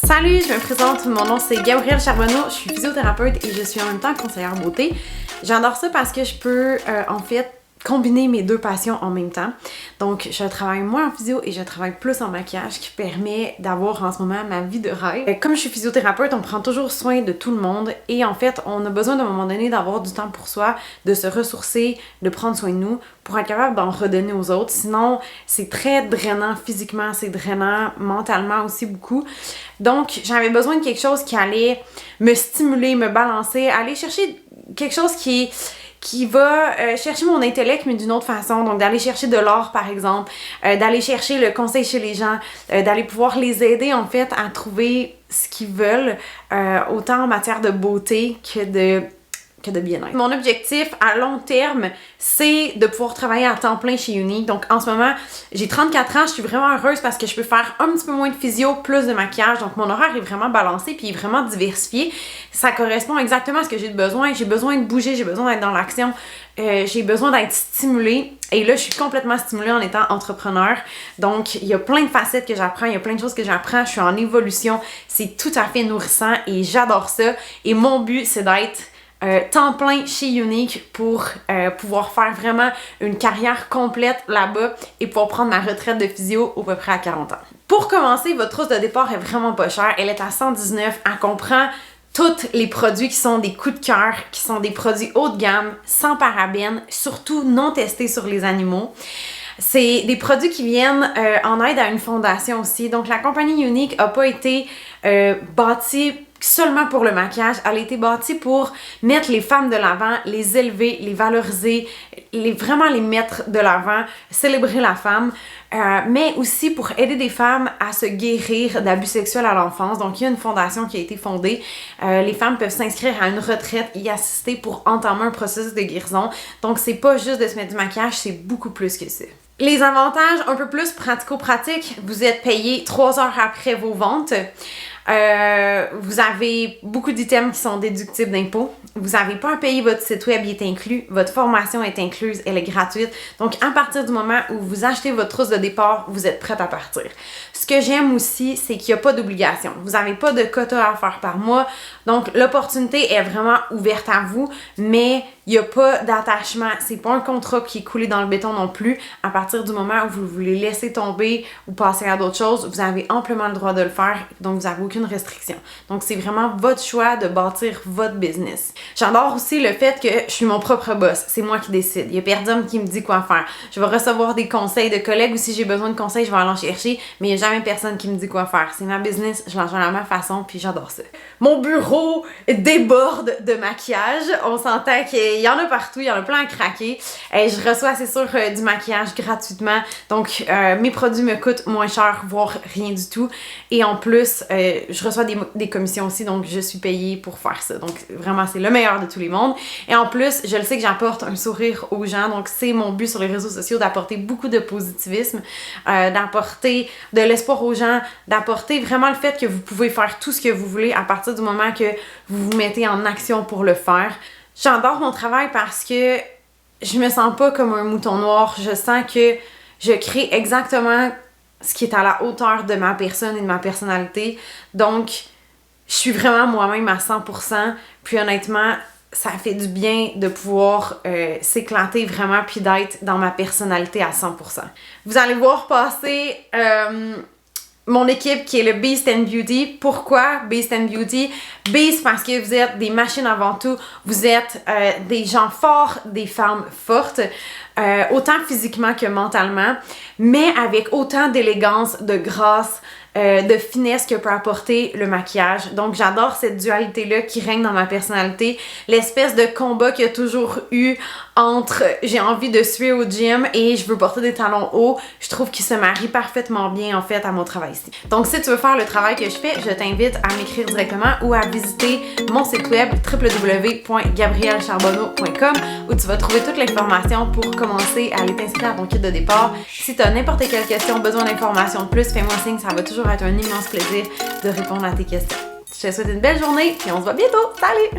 Salut, je me présente, mon nom c'est Gabrielle Charbonneau, je suis physiothérapeute et je suis en même temps conseillère beauté. J'adore ça parce que je peux en fait combiner mes deux passions en même temps. Donc, je travaille moins en physio et je travaille plus en maquillage qui permet d'avoir en ce moment ma vie de rêve. Comme je suis physiothérapeute, on prend toujours soin de tout le monde et en fait, on a besoin d'un moment donné d'avoir du temps pour soi, de se ressourcer, de prendre soin de nous pour être capable d'en redonner aux autres. Sinon, c'est très drainant physiquement, c'est drainant mentalement aussi beaucoup. Donc, j'avais besoin de quelque chose qui allait me stimuler, me balancer, aller chercher quelque chose qui va chercher mon intellect, mais d'une autre façon. Donc, d'aller chercher de l'or, par exemple, d'aller chercher le conseil chez les gens, d'aller pouvoir les aider, en fait, à trouver ce qu'ils veulent, autant en matière de beauté que de bien-être. Mon objectif à long terme, c'est de pouvoir travailler à temps plein chez Unique. Donc en ce moment, j'ai 34 ans, je suis vraiment heureuse parce que je peux faire un petit peu moins de physio, plus de maquillage. Donc mon horaire est vraiment balancé puis vraiment diversifié. Ça correspond exactement à ce que j'ai besoin. J'ai besoin de bouger, j'ai besoin d'être dans l'action, j'ai besoin d'être stimulée. Et là, je suis complètement stimulée en étant entrepreneur. Donc, il y a plein de facettes que j'apprends, il y a plein de choses que j'apprends. Je suis en évolution. C'est tout à fait nourrissant et j'adore ça. Et mon but, c'est d'être temps plein chez Unique pour pouvoir faire vraiment une carrière complète là-bas et pouvoir prendre ma retraite de physio à peu près à 40 ans. Pour commencer, votre trousse de départ est vraiment pas chère. Elle est à 119. Elle comprend tous les produits qui sont des coups de cœur, qui sont des produits haut de gamme, sans parabènes, surtout non testés sur les animaux. C'est des produits qui viennent en aide à une fondation aussi. Donc la compagnie Unique n'a pas été bâtie seulement pour le maquillage, elle a été bâtie pour mettre les femmes de l'avant, les élever, les valoriser, vraiment les mettre de l'avant, célébrer la femme, mais aussi pour aider des femmes à se guérir d'abus sexuels à l'enfance. Donc il y a une fondation qui a été fondée. Les femmes peuvent s'inscrire à une retraite et y assister pour entamer un processus de guérison. Donc c'est pas juste de se mettre du maquillage, c'est beaucoup plus que ça. Les avantages un peu plus pratico-pratiques, vous êtes payé 3 heures après vos ventes. Vous avez beaucoup d'items qui sont déductibles d'impôts. Vous n'avez pas à payer, votre site web, il est inclus. Votre formation est incluse, elle est gratuite. Donc, à partir du moment où vous achetez votre trousse de départ, vous êtes prête à partir. Ce que j'aime aussi, c'est qu'il n'y a pas d'obligation. Vous n'avez pas de quota à faire par mois. Donc, l'opportunité est vraiment ouverte à vous, mais il n'y a pas d'attachement. C'est pas un contrat qui est coulé dans le béton non plus. À partir du moment où vous voulez laisser tomber ou passer à d'autres choses, vous avez amplement le droit de le faire. Donc, vous n'avez aucune restriction. Donc, c'est vraiment votre choix de bâtir votre business. J'adore aussi le fait que je suis mon propre boss. C'est moi qui décide. Il n'y a personne qui me dit quoi faire. Je vais recevoir des conseils de collègues ou si j'ai besoin de conseils, je vais aller en chercher, mais il n'y a jamais personne qui me dit quoi faire. C'est ma business, je l'en gère à ma façon, puis j'adore ça. Mon bureau déborde de maquillage. On s'entend qu'il y en a partout, il y en a plein à craquer. Je reçois, c'est sûr, du maquillage gratuitement. Donc, mes produits me coûtent moins cher, voire rien du tout. Et en plus, je reçois des commissions aussi, donc je suis payée pour faire ça. Donc, vraiment, c'est le meilleur de tous les mondes. Et en plus, je le sais que j'apporte un sourire aux gens. Donc, c'est mon but sur les réseaux sociaux d'apporter beaucoup de positivisme, d'apporter de l'espoir aux gens, d'apporter vraiment le fait que vous pouvez faire tout ce que vous voulez à partir du moment que vous vous mettez en action pour le faire. J'adore mon travail parce que je me sens pas comme un mouton noir. Je sens que je crée exactement ce qui est à la hauteur de ma personne et de ma personnalité. Donc, je suis vraiment moi-même à 100%. Puis honnêtement, ça fait du bien de pouvoir s'éclater vraiment puis d'être dans ma personnalité à 100%. Vous allez voir passer mon équipe qui est le Beast & Beauty. Pourquoi Beast & Beauty? Beast parce que vous êtes des machines avant tout. Vous êtes des gens forts, des femmes fortes, autant physiquement que mentalement, mais avec autant d'élégance, de grâce, de finesse que peut apporter le maquillage. Donc j'adore cette dualité-là qui règne dans ma personnalité. L'espèce de combat qu'il y a toujours eu entre j'ai envie de suer au gym et je veux porter des talons hauts, je trouve qu'il se marie parfaitement bien en fait à mon travail ici. Donc si tu veux faire le travail que je fais, je t'invite à m'écrire directement ou à visiter mon site web www.gabriellecharbonneau.com où tu vas trouver toute l'information pour commencer à aller t'inscrire à ton kit de départ. Si tu as n'importe quelle question, besoin d'informations de plus, fais-moi signe, ça va toujours être un immense plaisir de répondre à tes questions. Je te souhaite une belle journée et on se voit bientôt. Salut!